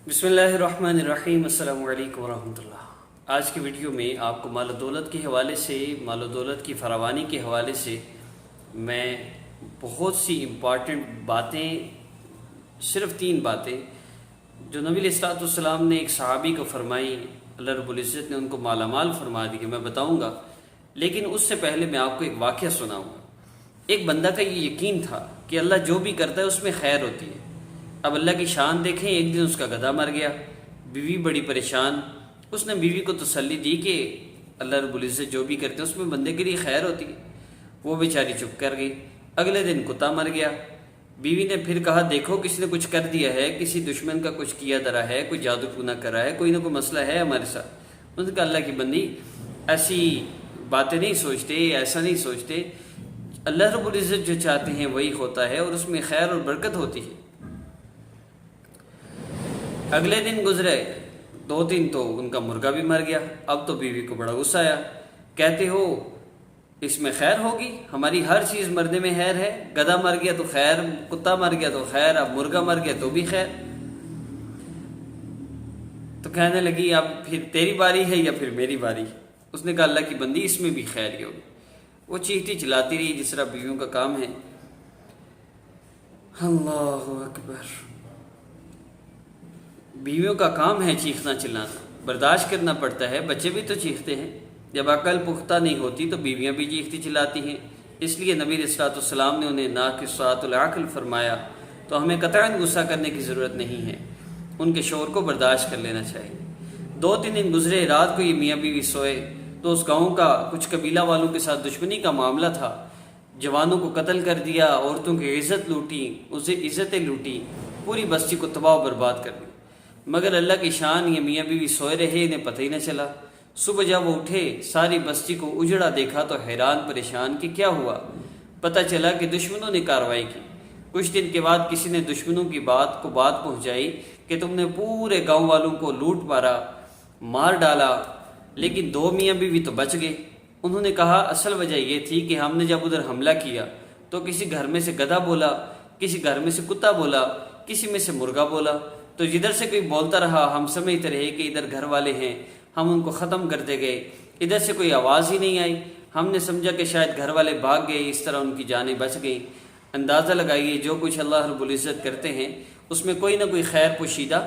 بسم اللہ الرحمن الرحیم۔ السلام علیکم ورحمۃ اللہ۔ آج کی ویڈیو میں آپ کو مال و دولت کے حوالے سے، مال و دولت کی فراوانی کے حوالے سے میں بہت سی امپارٹنٹ باتیں، صرف 3 باتیں جو نبی علیہ الصلوۃ والسلام نے ایک صحابی کو فرمائی، اللہ رب العزت نے ان کو مالا مال فرما دی، کہ میں بتاؤں گا، لیکن اس سے پہلے میں آپ کو ایک واقعہ سناؤں گا۔ ایک بندہ کا یہ یقین تھا کہ اللہ جو بھی کرتا ہے اس میں خیر ہوتی ہے۔ اب اللہ کی شان دیکھیں، ایک دن اس کا گدھا مر گیا، بیوی بڑی پریشان، اس نے بیوی کو تسلی دی کہ اللہ رب العزت جو بھی کرتے ہیں اس میں بندے کے لیے خیر ہوتی ہے۔ وہ بیچاری چپ کر گئی۔ اگلے دن کتا مر گیا، بیوی نے پھر کہا دیکھو کسی نے کچھ کر دیا ہے، کسی دشمن کا کچھ کیا درا ہے، کوئی جادو ٹونا کرا ہے، کوئی نہ کوئی مسئلہ ہے ہمارے ساتھ۔ ان نے کہا اللہ کی بندی ایسی باتیں نہیں سوچتے، ایسا نہیں سوچتے، اللہ رب العزت جو چاہتے ہیں وہی ہوتا ہے اور اس میں خیر اور برکت ہوتی ہے۔ اگلے دن گزرے 2 دن تو ان کا مرغا بھی مر گیا۔ اب تو بیوی کو بڑا غصہ آیا، کہتے ہو اس میں خیر ہوگی، ہماری ہر چیز مرنے میں خیر ہے، گدھا مر گیا تو خیر، کتا مر گیا تو خیر، اب مرغا مر گیا تو بھی خیر۔ تو کہنے لگی اب پھر تیری باری ہے یا پھر میری باری؟ اس نے کہا اللہ کی بندی اس میں بھی خیر ہی ہوگی۔ وہ چیختی چلاتی رہی جس طرح بیویوں کا کام ہے۔ اللہ اکبر، بیویوں کا کام ہے چیخنا چلانا، برداشت کرنا پڑتا ہے، بچے بھی تو چیختے ہیں۔ جب عقل پختہ نہیں ہوتی تو بیویاں بھی چیختی چلاتی ہیں، اس لیے نبی علیہ الصلوۃ والسلام نے انہیں ناقصات العقل فرمایا۔ تو ہمیں قطعاً غصہ کرنے کی ضرورت نہیں ہے، ان کے شور کو برداشت کر لینا چاہیے۔ 2-3 دن گزرے، رات کو یہ میاں بیوی سوئے تو اس گاؤں کا کچھ قبیلہ والوں کے ساتھ دشمنی کا معاملہ تھا، جوانوں کو قتل کر دیا، عورتوں کی عزت لوٹی، اسے عزتیں لوٹی، پوری بستی کو تباہ و برباد کر دی۔ مگر اللہ کی شان، یہ میاں بیوی سوئے رہے، انہیں پتہ ہی نہ چلا۔ صبح جب وہ اٹھے ساری بستی کو اجڑا دیکھا تو حیران پریشان کہ کیا ہوا۔ پتہ چلا کہ دشمنوں نے کارروائی کی۔ کچھ دن کے بعد کسی نے دشمنوں کی بات پہنچائی کہ تم نے پورے گاؤں والوں کو لوٹ مارا، مار ڈالا، لیکن 2 میاں بیوی تو بچ گئے۔ انہوں نے کہا اصل وجہ یہ تھی کہ ہم نے جب ادھر حملہ کیا تو کسی گھر میں سے گدھا بولا، کسی گھر میں سے کتا بولا، کسی میں سے مرغا بولا، تو جدھر سے کوئی بولتا رہا ہم سمجھتے رہے کہ ادھر گھر والے ہیں، ہم ان کو ختم کرتے گئے۔ ادھر سے کوئی آواز ہی نہیں آئی، ہم نے سمجھا کہ شاید گھر والے بھاگ گئے، اس طرح ان کی جانیں بچ گئیں۔ اندازہ لگائیے جو کچھ اللہ رب العزت کرتے ہیں اس میں کوئی نہ کوئی خیر پوشیدہ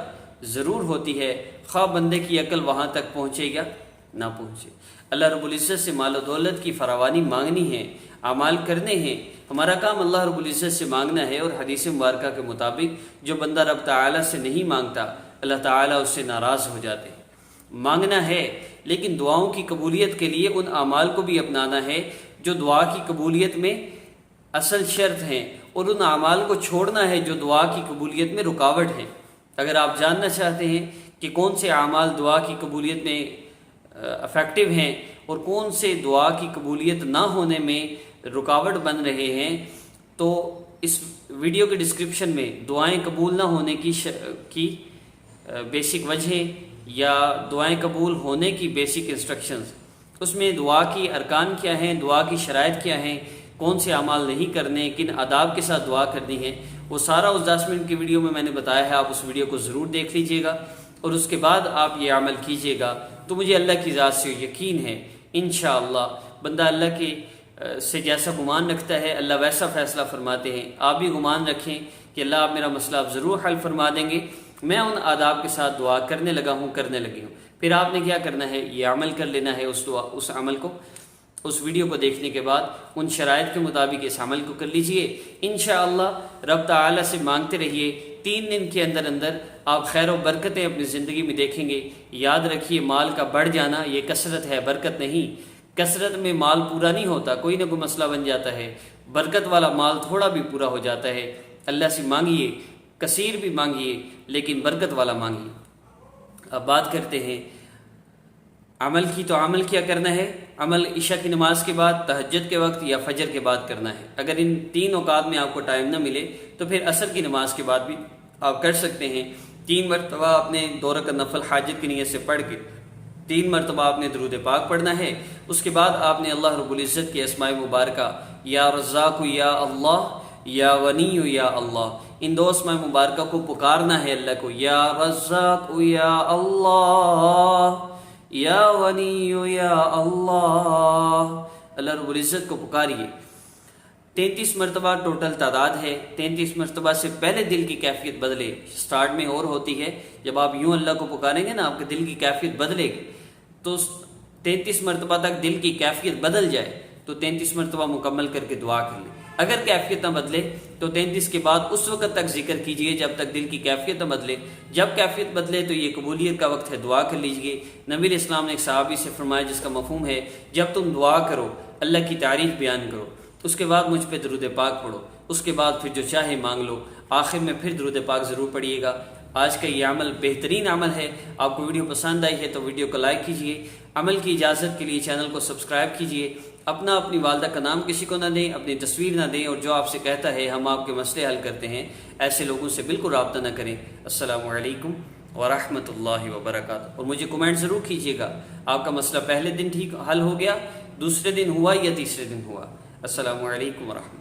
ضرور ہوتی ہے، خواہ بندے کی عقل وہاں تک پہنچے یا نہ پہنچے۔ اللہ رب العزت سے مال و دولت کی فراوانی مانگنی ہے، اعمال کرنے ہیں، ہمارا کام اللہ رب العزت سے مانگنا ہے۔ اور حدیث مبارکہ کے مطابق جو بندہ رب تعالیٰ سے نہیں مانگتا اللہ تعالیٰ اس سے ناراض ہو جاتے ہیں۔ مانگنا ہے لیکن دعاؤں کی قبولیت کے لیے ان اعمال کو بھی اپنانا ہے جو دعا کی قبولیت میں اصل شرط ہیں، اور ان اعمال کو چھوڑنا ہے جو دعا کی قبولیت میں رکاوٹ ہیں۔ اگر آپ جاننا چاہتے ہیں کہ کون سے اعمال دعا کی قبولیت میں افیکٹو ہیں اور کون سے دعا کی قبولیت نہ ہونے میں رکاوٹ بن رہے ہیں، تو اس ویڈیو کے ڈسکرپشن میں دعائیں قبول نہ ہونے کی بیسک وجہیں یا دعائیں قبول ہونے کی بیسک انسٹرکشنز، اس میں دعا کی ارکان کیا ہیں، دعا کی شرائط کیا ہیں، کون سے اعمال نہیں کرنے، کن آداب کے ساتھ دعا کرنی ہے، وہ سارا اس 10 منٹ کی ویڈیو میں نے بتایا ہے۔ آپ اس ویڈیو کو ضرور دیکھ لیجئے گا اور اس کے بعد آپ یہ عمل کیجئے گا، تو مجھے اللہ کی ذات سے یقین ہے انشاءاللہ بندہ اللہ کے سے جیسا گمان رکھتا ہے اللہ ویسا فیصلہ فرماتے ہیں۔ آپ بھی گمان رکھیں کہ اللہ آپ میرا مسئلہ آپ ضرور حل فرما دیں گے۔ میں ان آداب کے ساتھ دعا کرنے لگی ہوں۔ پھر آپ نے کیا کرنا ہے، یہ عمل کر لینا ہے، اس عمل کو، اس ویڈیو کو دیکھنے کے بعد ان شرائط کے مطابق اس عمل کو کر لیجئے۔ انشاءاللہ رب تعالیٰ سے مانگتے رہیے، 3 دن کے اندر آپ خیر و برکتیں اپنی زندگی میں دیکھیں گے۔ یاد رکھیے مال کا بڑھ جانا یہ کثرت ہے، برکت نہیں۔ کثرت میں مال پورا نہیں ہوتا، کوئی نہ کوئی مسئلہ بن جاتا ہے۔ برکت والا مال تھوڑا بھی پورا ہو جاتا ہے۔ اللہ سے مانگیے، کثیر بھی مانگیے لیکن برکت والا مانگیے۔ اب بات کرتے ہیں عمل کی، تو عمل کیا کرنا ہے؟ عمل عشاء کی نماز کے بعد، تہجد کے وقت یا فجر کے بعد کرنا ہے۔ اگر ان 3 اوقات میں آپ کو ٹائم نہ ملے تو پھر عصر کی نماز کے بعد بھی آپ کر سکتے ہیں۔ 3 مرتبہ آپ نے 2 رکعت نفل حاجت کی نیت سے پڑھ کے 3 مرتبہ آپ نے درود پاک پڑھنا ہے۔ اس کے بعد آپ نے اللہ رب العزت کے اسماء مبارکہ یا رزاق یا اللہ، یا غنی یا اللہ، ان 2 اسماء مبارکہ کو پکارنا ہے اللہ کو، یا رزاق یا اللہ، یا غنی یا اللہ، اللہ رب العزت کو پکاریے۔ 33 مرتبہ ٹوٹل تعداد ہے۔ 33 مرتبہ سے پہلے دل کی کیفیت بدلے، سٹارٹ میں اور ہوتی ہے، جب آپ یوں اللہ کو پکاریں گے نا آپ کے دل کی کیفیت بدلے گی، تو 33 مرتبہ تک دل کی کیفیت بدل جائے تو 33 مرتبہ مکمل کر کے دعا کر لیں۔ اگر کیفیت نہ بدلے تو 33 کے بعد اس وقت تک ذکر کیجئے جب تک دل کی کیفیت نہ بدلے۔ جب کیفیت بدلے تو یہ قبولیت کا وقت ہے، دعا کر لیجئے۔ نبی علیہ السلام نے ایک صحابی سے فرمایا جس کا مفہوم ہے جب تم دعا کرو اللہ کی تعریف بیان کرو، اس کے بعد مجھ پہ درود پاک پڑھو، اس کے بعد پھر جو چاہے مانگ لو، آخر میں پھر درود پاک ضرور پڑھیے گا۔ آج کا یہ عمل بہترین عمل ہے۔ آپ کو ویڈیو پسند آئی ہے تو ویڈیو کو لائک کیجئے، عمل کی اجازت کے لیے چینل کو سبسکرائب کیجئے، اپنی والدہ کا نام کسی کو نہ دیں، اپنی تصویر نہ دیں، اور جو آپ سے کہتا ہے ہم آپ کے مسئلے حل کرتے ہیں ایسے لوگوں سے بالکل رابطہ نہ کریں۔ السلام علیکم ورحمۃ اللہ وبرکاتہ۔ اور مجھے کمنٹ ضرور کیجیے گا آپ کا مسئلہ پہلے دن ٹھیک حل ہو گیا، دوسرے دن ہوا یا تیسرے دن ہوا۔ السلام علیکم ورحمۃ اللہ۔